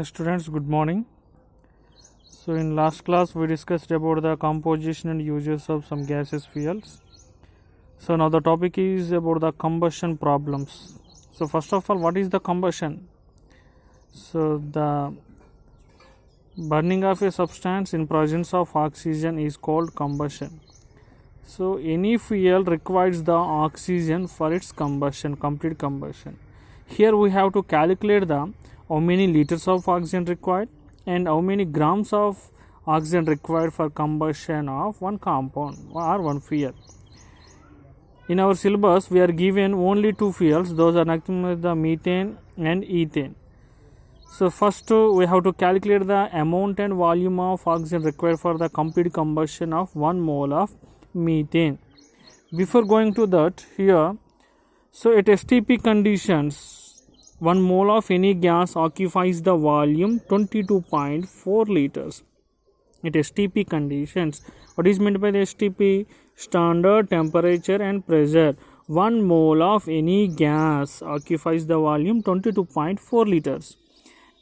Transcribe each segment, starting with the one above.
Students, good morning. So in last class we discussed about the composition and uses of some gaseous fuels. So now the topic is about the combustion problems. So first of all, what is the combustion? So the burning of a substance in presence of oxygen is called combustion. So any fuel requires the oxygen for its combustion, complete combustion. Here we have to calculate the how many liters of oxygen required and how many grams of oxygen required for combustion of one compound or one fuel. In our syllabus, we are given only two fuels, those are nothing but the methane and ethane. So first we have to calculate the amount and volume of oxygen required for the complete combustion of 1 mole of methane. Before going to that, here, so at STP conditions, 1 mole of any gas occupies the volume 22.4 liters. At STP conditions, what is meant by the STP? Standard temperature and pressure. 1 mole of any gas occupies the volume 22.4 liters.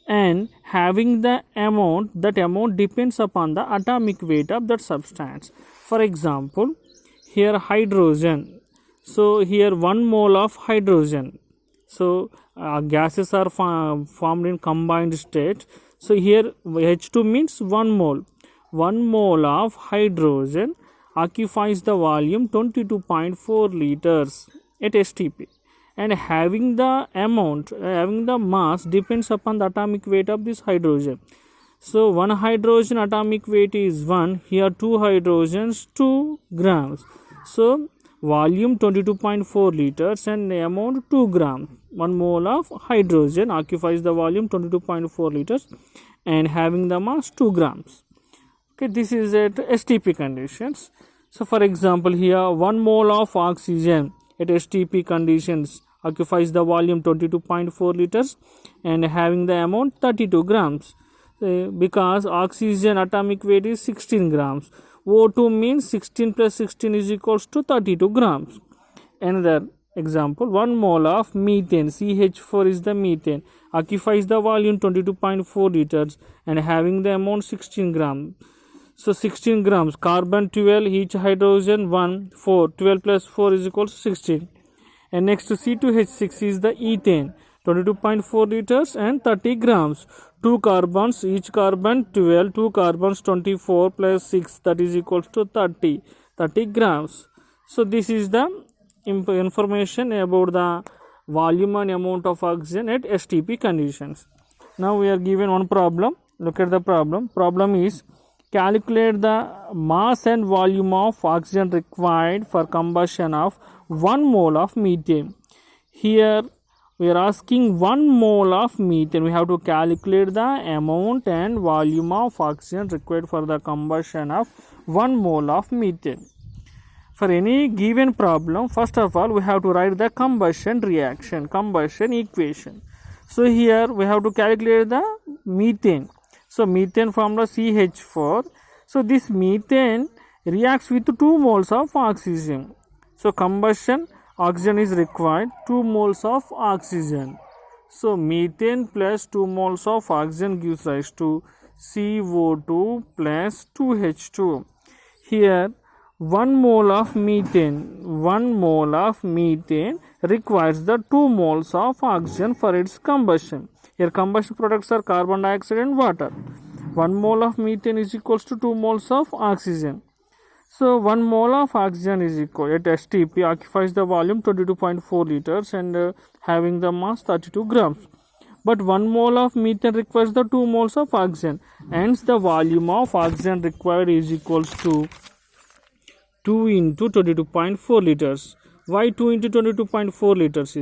And having the amount, that amount depends upon the atomic weight of that substance. For example, here hydrogen. So here 1 mole of hydrogen. So gases are formed in combined state. So here H2 means 1 mole. 1 mole of hydrogen occupies the volume 22.4 liters at STP. And having the amount, having the mass depends upon the atomic weight of this hydrogen. So 1 hydrogen atomic weight is 1. Here 2 hydrogens, 2 grams. So volume 22.4 liters and the amount 2 grams. 1 mole of hydrogen occupies the volume 22.4 liters and having the mass 2 grams. Okay, this is at STP conditions. So for example, here 1 mole of oxygen at STP conditions occupies the volume 22.4 liters and having the amount 32 grams. Because oxygen atomic weight is 16 grams. O2 means 16 plus 16 is equals to 32 grams. Another example, 1 mole of methane, CH4 is the methane, occupies the volume 22.4 liters and having the amount 16 grams. So 16 grams, carbon 12, each hydrogen 1, 4, 12 plus 4 is equals to 16. And next C2H6 is the ethane, 22.4 liters and 30 grams. 2 carbons, each carbon 12, 2 carbons 24 plus 6, that is equals to 30 grams. So this is the information about the volume and amount of oxygen at STP conditions. Now we are given one problem. Look at the problem. Problem is calculate the mass and volume of oxygen required for combustion of 1 mole of methane. Here we are asking 1 mole of methane. We have to calculate the amount and volume of oxygen required for the combustion of 1 mole of methane. For any given problem, first of all, we have to write the combustion reaction, combustion equation. So here we have to calculate the methane. So methane formula CH4. So this methane reacts with 2 moles of oxygen. So combustion oxygen is required, 2 moles of oxygen. So methane plus 2 moles of oxygen gives rise to CO2 plus 2H2. Here 1 mole of methane requires the 2 moles of oxygen for its combustion. Here combustion products are carbon dioxide and water. 1 mole of methane is equals to 2 moles of oxygen. So 1 mole of oxygen is equal at STP occupies the volume 22.4 liters and having the mass 32 grams. But 1 mole of methane requires the 2 moles of oxygen. Hence the volume of oxygen required is equals to 2 into 22.4 liters. Why 2 into 22.4 liters?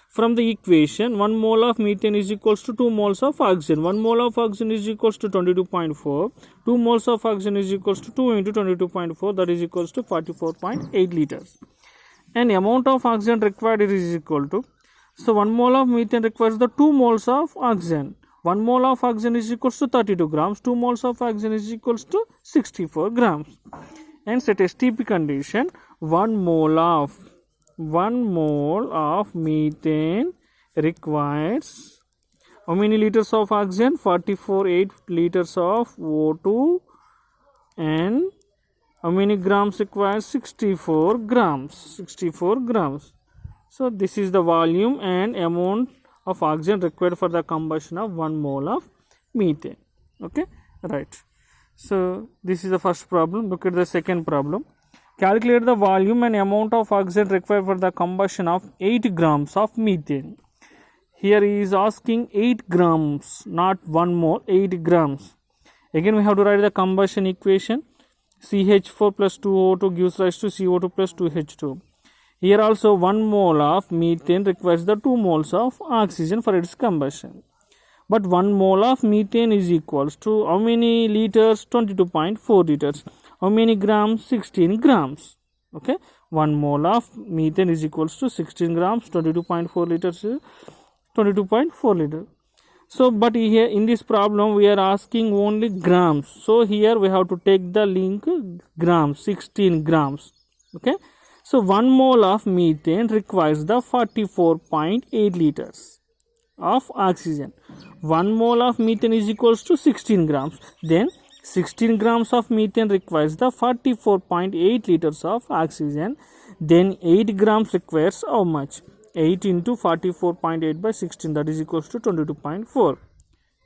From the equation, 1 mole of methane is equals to 2 moles of oxygen. 1 mole of oxygen is equals to 22.4. 2 moles of oxygen is equals to 2 into 22.4, that is equals to 44.8 liters. And amount of oxygen required is equal to, so 1 mole of methane requires the 2 moles of oxygen. 1 mole of oxygen is equals to 32 grams. 2 moles of oxygen is equals to 64 grams. And at STP condition, 1 mole of methane requires how many liters of oxygen? 44.8 liters of O2, and how many grams requires? 64 grams. 64 grams. So this is the volume and amount of oxygen required for the combustion of 1 mole of methane. Okay, right. So this is the first problem. Look at the second problem. Calculate the volume and amount of oxygen required for the combustion of 8 grams of methane. Here he is asking 8 grams, not 1 mole, 8 grams. Again we have to write the combustion equation. CH4 plus 2O2 gives rise to CO2 plus 2H2. Here also 1 mole of methane requires the 2 moles of oxygen for its combustion. But 1 mole of methane is equals to how many liters? 22.4 liters. How many grams? 16 grams. Okay, 1 mole of methane is equals to 16 grams. 22.4 liters is 22.4 liters. So but here in this problem we are asking only grams. So here we have to take the link grams, 16 grams. Okay, so 1 mole of methane requires the 44.8 liters of oxygen. 1 mole of methane is equals to 16 grams. Then 16 grams of methane requires the 44.8 liters of oxygen. Then 8 grams requires how much? 8 into 44.8 by 16, that is equals to 22.4.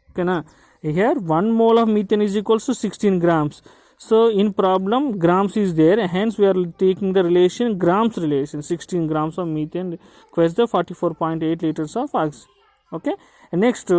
Okay, na? Here 1 mole of methane is equals to 16 grams. So in problem grams is there, hence we are taking the relation grams relation. 16 grams of methane requires the 44.8 liters of oxygen. Okay, and next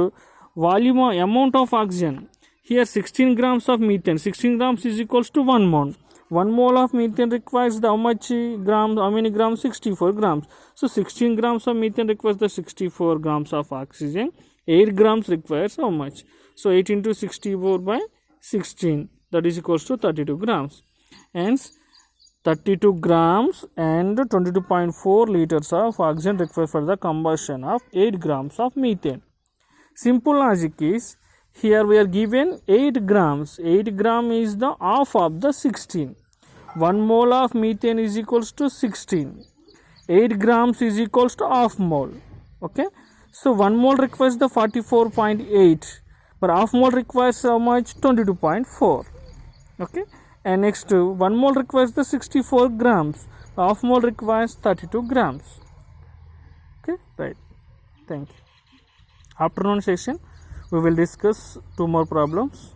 volume or amount of oxygen. Here 16 grams of methane, 16 grams is equals to 1 mole. 1 mole of methane requires the how much grams? How many grams? 64 grams. So 16 grams of methane requires the 64 grams of oxygen. 8 grams requires how much? So 8 into 64 by 16, that is equals to 32 grams. Hence 32 grams and 22.4 liters of oxygen required for the combustion of 8 grams of methane. Simple logic is, here we are given 8 grams. 8 gram is the half of the 16. 1 mole of methane is equals to 16. 8 grams is equals to half mole. Okay. So 1 mole requires the 44.8. But half mole requires how much? 22.4. Okay. And next 1 mole requires the 64 grams. Half mole requires 32 grams. Okay. Right. Thank you. Afternoon session we will discuss 2 more problems.